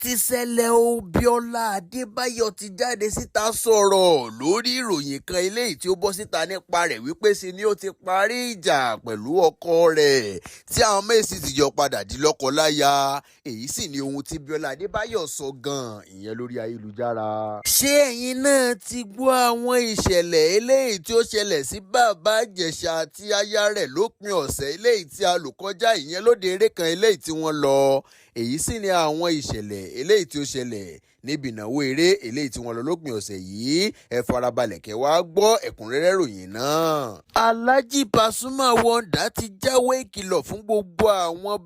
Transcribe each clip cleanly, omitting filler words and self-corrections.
ti ṣẹlẹ̀ o, Bíọ́lá Adébáyọ̀ ti jáde síta sọ̀rọ̀ lórí ìròyìn kan eléyìí tí ó bọ́ síta nípa rẹ̀ wípé ṣe ni ó ti parí ìjà pẹ̀lú ọkọ rẹ̀ tí àwọn méjì ti jọ padà di lọ́kọ-láya. Èyí sì ni ohun tí Bíọ́lá Adébáyọ̀ sọ gan-an ìyẹn lórí ayélujára. Ṣé ẹ̀yin náà ti gbọ́ àwọn ìṣẹ̀lẹ̀ eléyìí tí ó ṣẹlẹ̀ sí bàbá Ìjẹ̀ṣà àti aya rẹ̀ lópin ọ̀sẹ̀ eléyìí tí a lò kọjá ìyẹn lóde eré kan eléyìí tí wọ́n lọ? Èyí sì ni àwọn ìṣẹ̀lẹ̀ eléyìí tí ó ṣẹlẹ̀ níbi ìnáwó eré eléyìí tí wọ́n lọ lópin ọ̀sẹ̀ yìí. Ẹ farabalẹ̀ kẹ́ wá gbọ́ ẹ̀kúnrẹ́rẹ́ ròyìn náà. Alhaji Pasuma Wonder ti jáwé ìkìlọ̀ fún gbogbo àwọn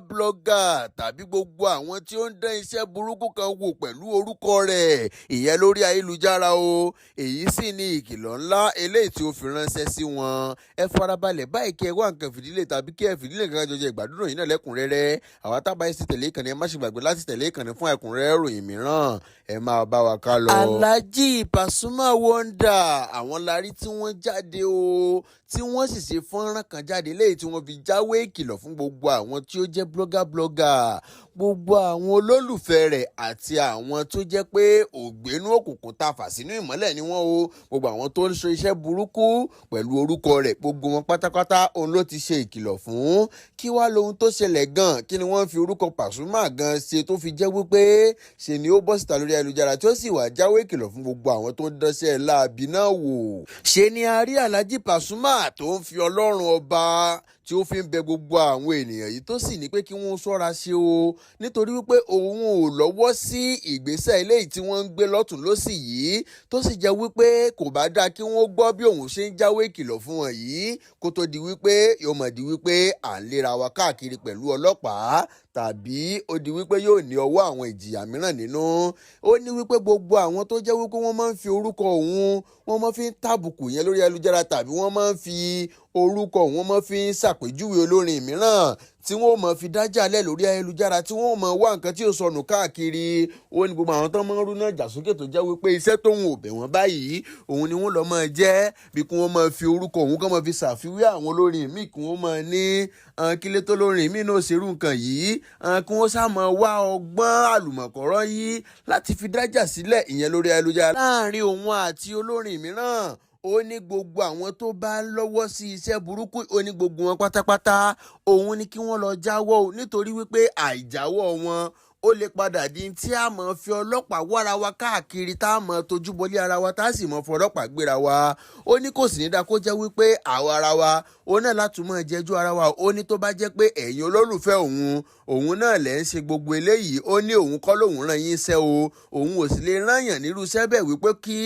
blogger tàbí gbogbo àwọn tí ó ń dán iṣẹ́ burúkú kan wò pẹ̀lú orúkọ rẹ̀ ìyẹn lórí ayélujára o. Èyí sì ni ìkìlọ̀ ńlá eléyìí tí ó fi ránṣẹ́ sí wọn. Ẹ farabalẹ̀ báyìí kẹ́ wá nǹkan fìdílé tàbí kí ẹ fìdílé nǹkan jọjọ ìgbàdúrà yìí náà lẹ́kùnrẹ́rẹ́. Àwa tábà yìí sì tẹ̀lé ìkànnì, ẹ má ṣe gbàgbé láti tẹ̀lé ìkànnì fún ẹ̀kúnrẹ́rẹ́ ròyìn mìíràn. Ẹ máa bá wa ká lọ. Alhaji Pasuma Wonder àwọn larí tí wọ́n jáde o, tí wọ́n sì ṣe fọ́nrán kan jáde léyìí tí wọ́n fi jáwé ìkìlọ̀ fún gbogbo àwọn tí ó jẹ́ blogger, gbogbo àwọn olólùfẹ́ rẹ̀ àti àwọn tó jẹ́ pé ògbénú òkùnkùn ta fà sínú ìmọ́lẹ̀ ni wọ́n o. Gbogbo àwọn tó ń ṣe iṣẹ́ burúkú pẹ̀lú orúkọ rẹ̀, gbogbo wọn pátápátá òun ló ti ṣe ìkìlọ̀ fún. Kí wá lohun tó ṣẹlẹ̀ gan? Kí ni wọ́n fi orúkọ Pasuma gan ṣe tó fi jẹ́ wípé ṣe ni ó bọ́ síta lórí ayélujára tí ó sì wá jáwé ìkìlọ̀ fún gbogbo àwọn tó ń dánṣẹ́ láabi náà wò? Ṣe ni a rí Alhaji Pasuma tó ń fi Ọlọ́run ọba tí ó fi ń bẹ gbogbo àwọn ènìyàn yìí tó sì ní pé kí wọ́n ṣọ́ra ṣe o, nítorí wípé òun ò lọ́wọ́ sí ìgbésẹ̀ eléyìí tí wọ́n ń gbé lọ́tùn lósì yìí, tó sì jẹ́ wípé kò bá dáa kí wọ́n gbọ́ bí òun ṣe ń jáwé ìkìlọ̀ fún wọn yìí kó tó di wípé yóò mọ̀ di wípé à ń léra wa káàkiri pẹ̀lú ọlọ́pàá tàbí ó di wípé yóò ní ọwọ́ àwọn ìjìyà mìíràn nínú. Ó ní wípé gbogbo àwọn tó jẹ́ wípé wọ́n máa ń fi orúkọ òun, wọ́n máa fi ń tàbùkù yẹn lórí ayélujára tàbí wọ́n máa ń fi orúkọ òun, wọ́n máa fi ń ṣàpèjúwe olórin mìíràn tí wọ́n máa fi dájà lẹ̀ lórí ayélujára, tí wọ́n máa wá nǹkan tí ó sọnù káàkiri. Ó ní gbogbo àwọn tó máa ń rú náà jà sókè tó jẹ́ wípé iṣẹ́ tóun ò bẹ̀ wọ́n báyìí òun ni wọ́n lọ máa jẹ́, bí kí wọ́n máa fi orúkọ òun kán máa fi ṣàfiwé àwọn olórin míì, kí wọ́n máa ní kílé tó lórin míì náà ṣerú nǹkan yìí, kí wọ́n sá máa wá ọgbọ́n àlùmọ̀kọ́rọ́ yìí láti fi dájà sílẹ̀ ìyẹn lórí ayélujára láàrin òun àti olórin mìíràn. Ó ní gbogbo àwọn tó bá lọ́wọ́ sí iṣẹ́ burúkú, ó ní gbogbo wọn pátápátá òun ni kí wọ́n lọ jáwọ́ o, nítorí wípé àìjáwọ́ wọn ó lè padà di tí a mọ̀ fi ọlọ́pàá wára wa káàkiri, tá a mọ̀ tójú bọlé ara wa, tá a sì mọ̀ fọ ọlọ́pàá gbéra wa. Ó ní kò sì ní dá kó jẹ́ wípé àwa ara wa ó náà láti mọ̀ jẹ́jú ara wa. Ó ní tó bá jẹ́ pé ẹ̀yin olólùfẹ́ òun náà lẹ́ ń ṣe gbogbo eléyìí, ó ní òun kọ́ lòun rán yín iṣẹ́ o, òun ò sì lè rányàn nírú iṣẹ́ bẹ́ẹ̀ wípé kí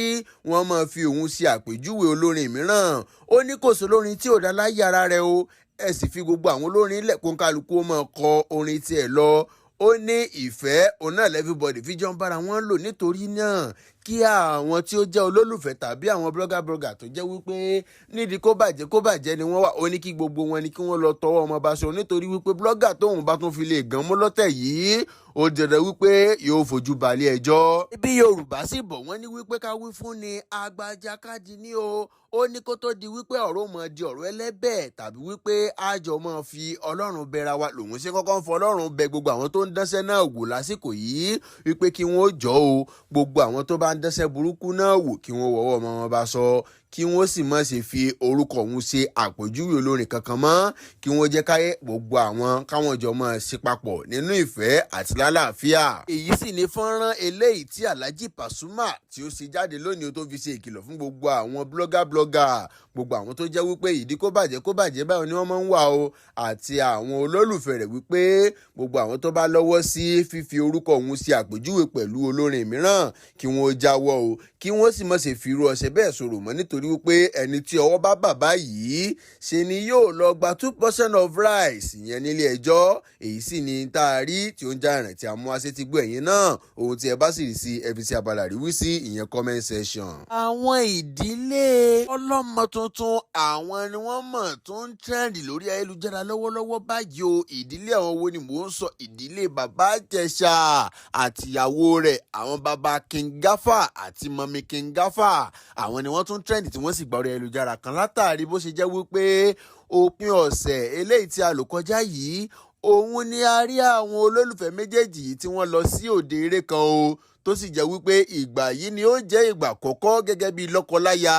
wọ́n máa fi òun ṣe àpèjúwe olórin mìíràn. Ó ní kò sí olórin tí ò dá láyé ara rẹ̀ o, ẹ sì fi gbogbo àwọn olórin lẹ̀ kó kálukú ó máa kọ orin tiẹ̀ lọ. Ó ní ìfẹ́ òun náà everybody fi jọ ń bára wọn lò, nítorí náà kí àwọn tí ó jẹ́ olólùfẹ́ tàbí àwọn blogger tó jẹ́ wípé nídìí kó bàjẹ́ ni wọ́n wà. Ó ní kí gbogbo wọn ni kí wọ́n lọ tọwọ́ ọmọ bá ṣe, nítorí wípé blogger tóun bá tún fi lè gan mú lọ́tẹ̀ yìí ó dandan wípé yóò fojú balẹ̀ ẹjọ́. Ibi Yorùbá sì bọ̀ wọ́n ní wípé ká wí fún ni agbajakadì ní o. Ó ní kó tó di wípé ọ̀rọ̀ mọ̀ di ọ̀rọ̀ ẹlẹ́bẹ̀ tàbí wípé àjọ mọ̀ fi Ọlọ́run bẹra wa, lòun ṣe kọ́kọ́ ń fọ Ọlọ́run bẹ gbogbo àwọn tó ń dánṣẹ́ náà wò lásìkò yìí wípé kí wọ́n jọ o, gbogbo àwọn tó bá ń dánṣẹ́ burúkú náà wò kí wọ́n wọ́wọ́ ọmọ wọn bá sọ, kí wọ́n sì má ṣe fi orúkọ òun ṣe àpèjúwe olórin kankan mọ́, kí wọ́n jẹ́ káyé gbogbo àwọn káwọn jọ máa ṣe papọ̀ nínú ìfẹ́ àti lálàáfíà. Èyí sì ni fọ́nrán eléyìí tí Alhaji Pasuma tí ó ṣe jáde lónìí tó fi ṣe ìkìlọ̀ fún gbogbo àwọn blogger, gbogbo àwọn tó jẹ́ wípé ìdí kó bàjẹ́ báyìí ni wọ́n máa ń wà o, àti àwọn olólùfẹ́ rẹ̀ wípé gbogbo àwọn tó bá lọ́wọ́ sí fífi orúkọ òun ṣe àpèjúwe pẹ̀lú olórin mìíràn kí wọ́n jáwọ́ o, kí wọ́n sì má ṣe fi irú ọṣẹ bẹ́ẹ̀ sọ̀rọ̀ mọ́, nítorí wípé ẹni tí ọwọ́ bá bà báyìí ṣe ni yóò lọ gba 2% of rice ìyẹn nílé ẹjọ́. Èyí sì ni tá a rí tí ó ń já ìrìn tí a mú aṣẹ́ ti gbọ́ ẹ̀yìn náà. Ohun tí ẹ bá sì rí sí ẹ fi sí abala ríwí sí ìyẹn comment section. Àwọn ìdílé ọlọ́mọ tuntun àwọn ni wọ́n mọ̀ tó ń trend lórí ayélujára lọ́wọ́lọ́wọ́ báyìí o. Ìdílé àwọn wo ni mò ń sọ? Ìdílé bàbá Ìjẹ̀ṣà àtìyàwó rẹ̀, àwọn bàbá King Gafar àti mọ̀mí King Gafar, àwọn ni wọ́n tún trend tí wọ́n sì gba orí ayélujára kan látàrí bó ṣe jẹ́ wípé òpin ọ̀sẹ̀ eléyìí tí a lò kọjá yìí òun ni a rí àwọn olólùfẹ́ méjèèjì yìí tí wọ́n lọ sí òde eré kan o tó sì jẹ́ wípé ìgbà yìí ni ó jẹ́ ìgbà àkọ́kọ́ gẹ́gẹ́ bí lọ́kọláya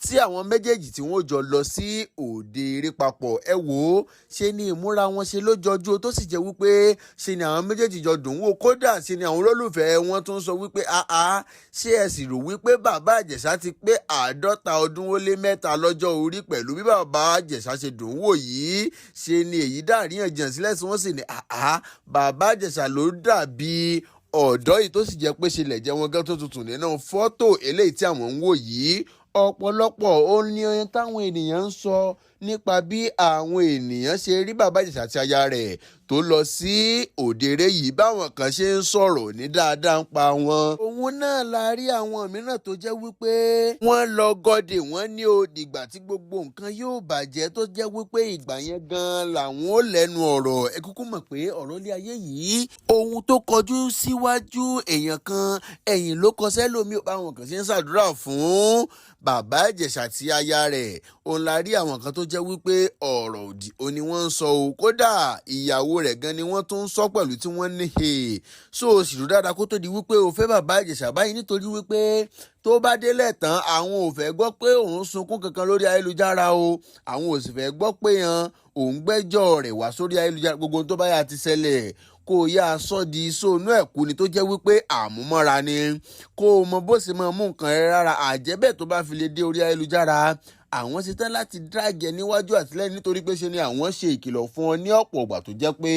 tí àwọn méjèèjì tí wọ́n jọ lọ sí òde eré papọ̀. Ẹ wò ó, ṣe ni ìmúra wọn ṣe ló jọjú tó sì jẹ́ wípé ṣe ni àwọn méjèèjì jọ dùn wò, kódà ṣe ni àwọn olólùfẹ́ wọn tún sọ wípé ṣé ẹ sì rò wípé bàbá Ìjẹ̀ṣà ti pé 50 ọdún ó lé 3 lọ́jọ́ orí pẹ̀lú bí bàbá Ìjẹ̀ṣà ṣe dùn wò yìí. Ṣe ni èyí dàríyànjiyàn sílẹ̀ tí wọ́n sì ní bàbá Ìjẹ̀ṣà ló dàbí ọ̀dọ́ yìí tó sì jẹ́ pé ṣẹlẹ̀ jẹ́ wọn gán tó tutù nínú fọ́tò eléyìí tí àwọn ń wò yìí. Ọ̀pọ̀lọpọ̀ ó ní ohun táwọn ènìyàn ń sọ nípa bí àwọn ènìyàn ṣe rí bàbá Ìjẹ̀ṣà àti aya rẹ̀ tó lọ sí òde eré yìí, báwọn kan ṣe ń sọ̀rọ̀ ní dáadáa ń pa wọn. Òun náà la rí àwọn mìíràn tó jẹ́ wípé wọ́n lọ gọdè wọ́n ní ó dìgbà tí gbogbo nǹkan yóò bàjẹ́, tó jẹ́ wípé ìgbà yẹn gan làwọn ò lẹ́nu ọ̀rọ̀. Ẹ kúkú mọ̀ pé ọ̀rọ̀ ilé ayé yìí ohun tó kọjú síwájú èèyàn kan ẹ̀yìn ló kọ sẹ́lòmíì, báwọn kan ṣe ń ṣàdúrà fún bàbá Ìjẹ̀ṣà àti aya rẹ̀. Òun la rí àwọn kan tó jẹ́ wípé ọ̀rọ̀ òdì ó ní wọ́n ń sọ o, kódà ìyàwó rẹ̀ gan ni wọ́n tún ń sọ pẹ̀lú tí wọ́n ní so sì rú dáadáa kó tó di wípé o fẹ́ bàbá Ìjẹ̀ṣà báyìí, nítorí wípé tó bá délẹ̀ tán àwọn ò fẹ́ gbọ́ pé òun sunkún kankan lórí ayélujára o, àwọn ò sì fẹ́ gbọ́ pé òun gbẹ́jọ́ rẹ̀ wá sórí ayélujára. Gbogbo tó bá yà ti ṣẹlẹ̀ kó o yá aṣọ di sóònú ẹ̀kú ni, tó jẹ́ wípé àmúmọ́ra ni, kó o mọ bó ṣe máa mú nǹkan rẹ rárá. Àjẹ́bẹ̀ tó bá fi lè dé orí ayélujára, àwọn ṣe tán láti dráàgì níwájú àtìlẹ́yìn, nítorí pé ṣe ni àwọn ṣe ìkìlọ̀ fún ọ ní ọ̀pọ̀ ìgbà tó jẹ́ pé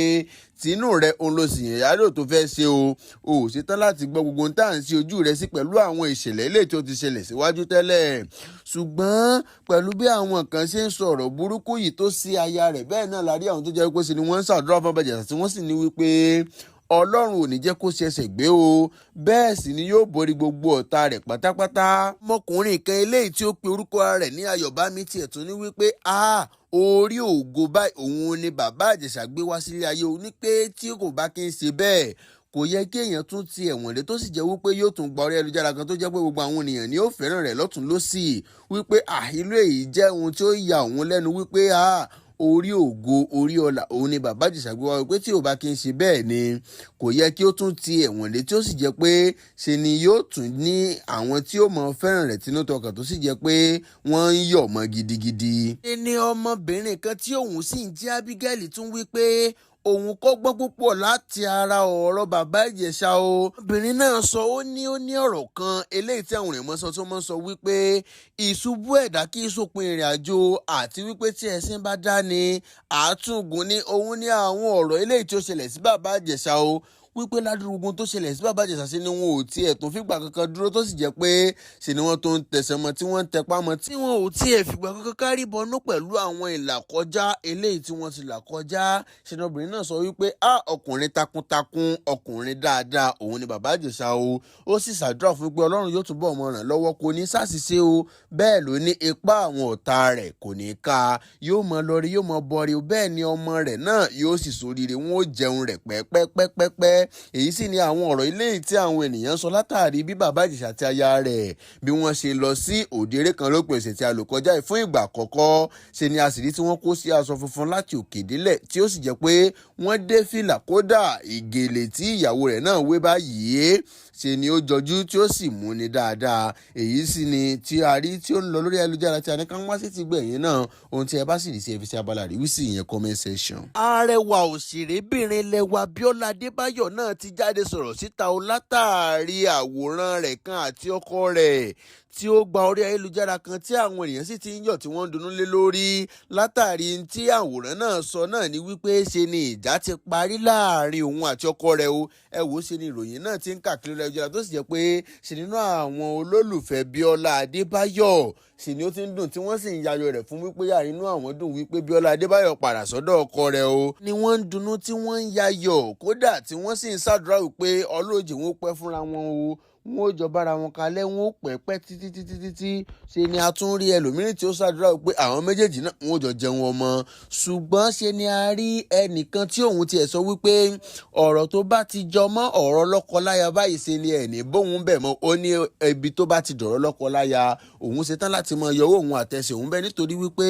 tínú rẹ òun ló sì yẹn yàrá tó fẹ́ ṣe o ò ṣe tán láti gbọ́ gbogbo ohun tá à ń ṣe ojú rẹ sí pẹ̀lú àwọn ìṣẹ̀lẹ̀ ilé tí ó ti ṣẹlẹ̀ síwájú tẹ́lẹ̀. Ṣùgbọ́n pẹ̀lú bí àwọn kan ṣe ń sọ̀rọ̀ burúkú yìí tó sí aya rẹ̀, bẹ́ẹ̀ náà la rí àwọn tó jẹ́ pé ṣe ni wọ́n ń ṣàdúrà fún bàbá Ìjẹ̀ṣà tí wọ́n sì ní wípé Ọlọ́run ò ní jẹ́ kó ṣẹ̀ṣẹ̀ gbé o, bẹ́ẹ̀ sì ni yóò borí gbogbo ọ̀tá rẹ̀ pátápátá. Ọmọkùnrin kan eléyìí tí ó pe orúkọ rẹ̀ ní Ayọ̀bámi tiẹ̀ tún ní wípé orí ògo báyìí òun ni bàbá Ìjẹ̀ṣà gbé wá sílé ayé o, ní pé tí kò bá kí n ṣe bẹ́ẹ̀ kò yẹ kí èèyàn tún ti ẹ̀wọ̀n dé, tó sì jẹ́ wípé yóò tún gba orí ayélujára kan tó jẹ́ pé gbogbo àwọn ènìyàn ni ó fẹ́ràn rẹ̀ lọ́tún lósì, wípé ìlú èyí jẹ́ ohun tí ó ya òun lẹ́nu, wípé orí ògo orí ọlà òun ni bàbá Ìjẹ̀ṣà gbé wá, wípé tí ò bá kí n ṣe bẹ́ẹ̀ ni kò yẹ kí ó tún ti ẹ̀wọ̀n dé, tí ó sì jẹ́ pé ṣe ni yóò tún ní àwọn tí ó mọ fẹ́ràn rẹ̀ tinú tọkàn, tó sì jẹ́ pé wọ́n ń yọ̀ mọ́ gidigidi. Ẹni ọmọbìnrin kan tí òun sì ń jẹ́ Abigail tún wí pé òun kọ́gbọ́n púpọ̀ láti ara ọ̀rọ̀ bàbá Ìjẹ̀ṣà o. Obìnrin náà sọ ó ní ọ̀rọ̀ kan eléyìí tí àwọn èèyàn mọ́ sọ tó mọ́ sọ wípé ìṣubú ẹ̀dá kì í sópin ìrìn àjò, àti wípé tí ẹṣin bá dá ni àátúngùn ni. Òun ní àwọn ọ̀rọ̀ eléyìí tí ó ṣẹlẹ̀ sí bàbá Ìjẹ̀ṣà o, wípé ládùúgbò tó ṣẹlẹ̀ sí bàbá Ìjẹ̀ṣà sí ni wọn ò tiẹ̀ tún fìgbà kankan dúró, tó sì jẹ́ pé ṣe ni wọ́n tó ń tẹ̀sẹ̀ mọ́ tí wọ́n ń tẹpá mọ́, tí wọn ò tiẹ̀ fìgbà kankan kárí bọnú pẹ̀lú àwọn ìlàkọjá eléyìí tí wọ́n ti là kọjá. Ṣe ni obìnrin náà sọ wípé ọkùnrin takuntakun, ọkùnrin dáadáa òun ni bàbá Ìjẹ̀ṣà o. Ó sì ṣàdúrà fún pé Ọlọ́run yóò túbọ̀ mọ ràn lọ́wọ́, kò ní ṣàṣìṣe o, bẹ́ẹ̀ ló ní ipá àwọn ọ̀tá rẹ̀ kò ní ká, yóò mọ lọrí yóò mọ bọrí o, bẹ́ẹ̀ ni ọmọ rẹ̀ náà yóò sì ṣoríire, wọn ó jẹun rẹ̀ pẹ́pẹ́pẹ́pẹ́. Èyí sì ni àwọn ọ̀rọ̀ ilé tí àwọn ènìyàn sọ látàrí bí bàbá Ìjẹ̀ṣà àti aya rẹ̀ bí wọ́n ṣe lọ sí òde eré kan lópin ọ̀sẹ̀ tí a lò kọjá yìí fún ìgbà àkọ́kọ́. Ṣe ni a sì rí tí wọ́n kó sí aṣọ funfun láti òkè délẹ̀, tí ó sì jẹ́ pé wọ́n dé fìlà, kódà ìgèlè tí ìyàwó rẹ̀ náà wé báyìí ṣe ni ó jọjú tí ó sì mú ni dáadáa. Èyí sì ni tí a rí tí ó ń lọ lórí ayélujára tí a ní ká wá sí ti gbẹ̀yìn náà. Ohun tí ẹ bá sì rí sí ẹ fi sí abala àríwísí ìyẹn comment section. Arẹwà òṣèrébìnrin Lẹ́wà Bíọ́lá Adébáyọ̀ náà ti jáde sọ̀rọ̀ síta o látàrí àwòrán rẹ̀ kan àti ọkọ rẹ̀ tí ó gba orí ayélujára kan tí àwọn èèyàn sì ti ń yọ̀ tí wọ́n ń dunnú lé lórí. Látàrí tí àwòrán náà sọ náà ni wípé ṣe ni ìjà ti parí láàrin òun àti ọkọ rẹ̀ o. Ẹ wò ó, ṣe ni ìròyìn náà ti ń káàkiri ayélujára, tó sì jẹ́ pé ṣe nínú àwọn olólùfẹ́ Bíọ́lá Adébáyọ̀ sì ni ó ti ń dùn, tí wọ́n sì ń yayọ̀ rẹ̀ fún wípé inú àwọn dùn wípé Bíọ́lá Adébáyọ̀ padà sọ́dọ̀ ọkọ rẹ̀ o. Ni wọ́n ń dunnú tí wọ́n ń yayọ̀, kódà tí wọ́n sì ń ṣàdúrà wípé Ọlọ́run jẹ́ wọn pẹ́ fúnra wọn o, wọn ò jọ bára wọn kalẹ̀, wọn ò pẹ́pẹ́ títí ṣe ni a tún rí ẹlòmíràn tí ó ṣàdúrà pé àwọn méjèèjì náà wọn ò jọ jẹun ọmọ. Ṣùgbọ́n ṣe ni a rí ẹnìkan tí òun tiẹ̀ sọ wípé ọ̀rọ̀ tó bá ti jọ mọ́ ọ̀rọ̀ lọ́kọláya báyìí ṣe ni ẹ̀ní bóun bẹ̀ mọ́. Ó ní ibi tó bá ti dọ̀rọ̀ lọ́kọláya òun ṣetán láti mọ yọwọ́ òun àtẹsẹ̀ òun bẹ́ẹ̀, nítorí wípé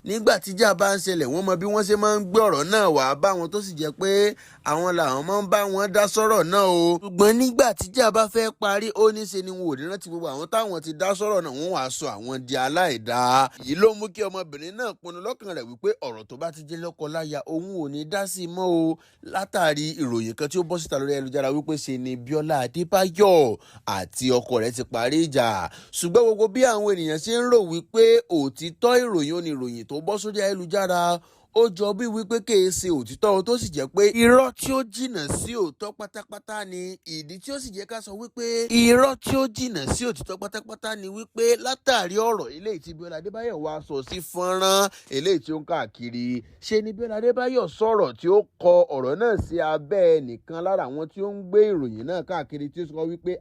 nígbà tíjà bá ń ṣẹlẹ̀ wọ́n mọ bí wọ́n ṣe máa ń gbé ọ̀rọ̀ náà wá bá wọn, tó sì jẹ́ pé àwọn làwọn máa ń bá wọn dá sọ̀rọ̀ náà o. Ṣùgbọ́n nígbà tíjà bá fẹ́ parí, ó ní ṣe ni wọn ò ní rántí gbogbo àwọn táwọn ti dá sọ̀rọ̀ náà, wọ́n wàá sọ àwọn di aláìdá. Èyí ló mú kí ọmọbìnrin náà pinnu lọ́kàn rẹ̀ wípé ọ̀rọ̀ tó bá ti jẹ́ lọ́kọláya òun ò ní dá sí i mọ́ o, látàrí ìròyìn kan tí ó bọ́ síta lórí ayélujára wípé ṣe ni Bíọ́lá Adébáyọ̀ àti ọkọ rẹ̀ ti parí ìjà. Ṣùgbọ́n gbogbo bí àwọn ènìyàn ṣe ń rò wípé òtítọ́ ìròyìn ó ní ìròyìn tó bọ́ sórí ayélujára, ó jọ bí wípé kìí ṣe òtítọ́, tó sì jẹ́ pé irọ́ tí ó jìnnà sí òótọ́ pátápátá ni. Ìdí tí ó sì jẹ́ ká sọ wípé irọ́ tí ó jìnnà sí òtítọ́ pátápátá ni wípé látàrí ọ̀rọ̀ eléyìí tí Bíọ́lá Adébáyọ̀ wá sọ sí fọ́nrán eléyìí tí ó ń káàkiri. Ṣe ni Bíọ́lá Adébáyọ̀ sọ̀rọ̀ tí ó kọ ọ̀rọ̀ náà sí abẹ́ ẹnìkan lára àwọn tí ó ń gbé ìròyìn náà káàkiri, tí ó sọ wípé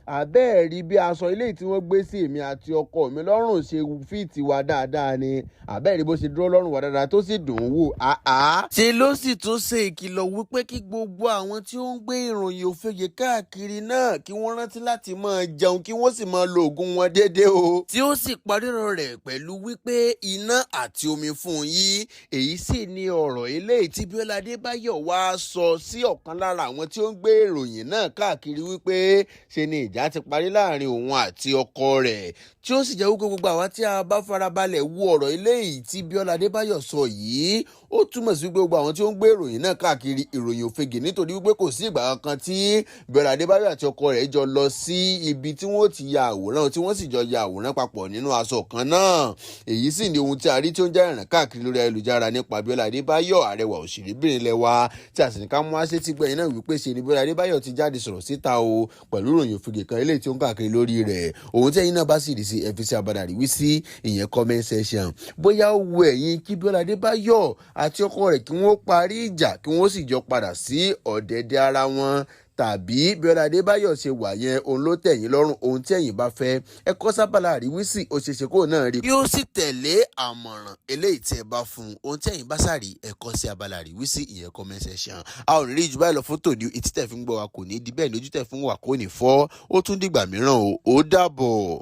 àbẹ́ẹ̀rí bí aṣọ ilé tí wọ́n gbé sí èmi àti ọkọ mi lọ́rùn ṣe fíìtì wa dáadáa ni, àbẹ́ẹ̀rí bó ṣe dúró lọ́rùn wa dáadáa tó sì dùn ún wò. Ṣe ló sì tún ṣe ìkìlọ̀ wípé kí gbogbo àwọn tí ó ń gbé ìròyìn òfegè káàkiri náà kí wọ́n rántí láti máa jẹun, kí wọ́n sì máa lo oògùn wọn déédéé o. Tí ó sì parí ọ̀rọ̀ rẹ̀ pẹ̀lú wípé iná àti omi fún yín. Èyí sì ni ọ̀rọ̀ eléyìí tí Bíọ́lá Adébáyọ̀ wá sọ sí ọ̀kan lára àwọn tí ó ń gbé ìròyìn náà káàkiri wípé ṣe ni ìjà ti parí láàrin òun àti ọkọ rẹ̀, tí ó sì jẹ́ wípé gbogbo àwa tí a bá farabalẹ̀ wo ọ̀rọ̀ eléyìí tí Bíọ́lá Adébáyọ̀ sọ yìí, ó túmọ̀ sí pé gbogbo àwọn tí ó ń gbé ìròyìn náà káàkiri ìròyìn òfegè, nítorí wípé kò sí ìgbà kankan tí Bíọ́lá Adébáyọ̀ àti ọkọ rẹ̀ jọ lọ sí ibi tí wọ́n ti ya àwòrán, tí wọ́n sì jọ ya àwòrán papọ̀ nínú aṣọ kan náà. Èyí sì ni ohun tí a rí tí ó ń já ìràn káàkiri lórí ayélujára nípa Bíọ́lá Adébáyọ̀, àrẹwà òṣèrébìnrin ilẹ̀ wa, tí a sì ní ká mú àṣẹ tí gbẹ̀yìn náà wípé ṣe ni Bíọ́lá Adébáyọ̀ ti jáde sọ̀rọ̀ síta o pẹ̀lú ìròyìn òfegè kan eléyìí tí ó ń káàkiri lórí rẹ̀. Ohun tí ẹ̀yin náà bá sì rí sí ẹ fi sí abala àríwísí ìyẹn comment section. Bóyá ó wu ẹ̀yin kí Bíọ́lá Adébáyọ̀ àti ọkọ rẹ̀ kí wọ́n parí ìjà, kí wọ́n sì jọ padà sí ọ̀dẹ̀dẹ̀ ara wọn, tàbí Bíọ́lá Adébáyọ̀ ṣe wà yẹn òun ló tẹ̀yìn lọ́rùn. Ohun tí ẹ̀yin bá fẹ́ ẹ kọ sábàlá àríwísí, ó ṣeéṣe kó náà rí, yóò sì tẹ̀lé àmọ̀ràn eléyìí tí ẹ bá fún un. Ohun tí ẹ̀yin bá sàrí ẹ kọ sí abala àríwísí ìyẹn comment section. A ò ní rí jù báyìí lọ fún tòní. Etí tẹ̀ fi ń gbọ́ wa kò ní di bẹ́ẹ̀ ni ojú tẹ̀ fún wa kò ní fọ́. Ó tún dìgbà mìíràn o, ó dàbọ̀.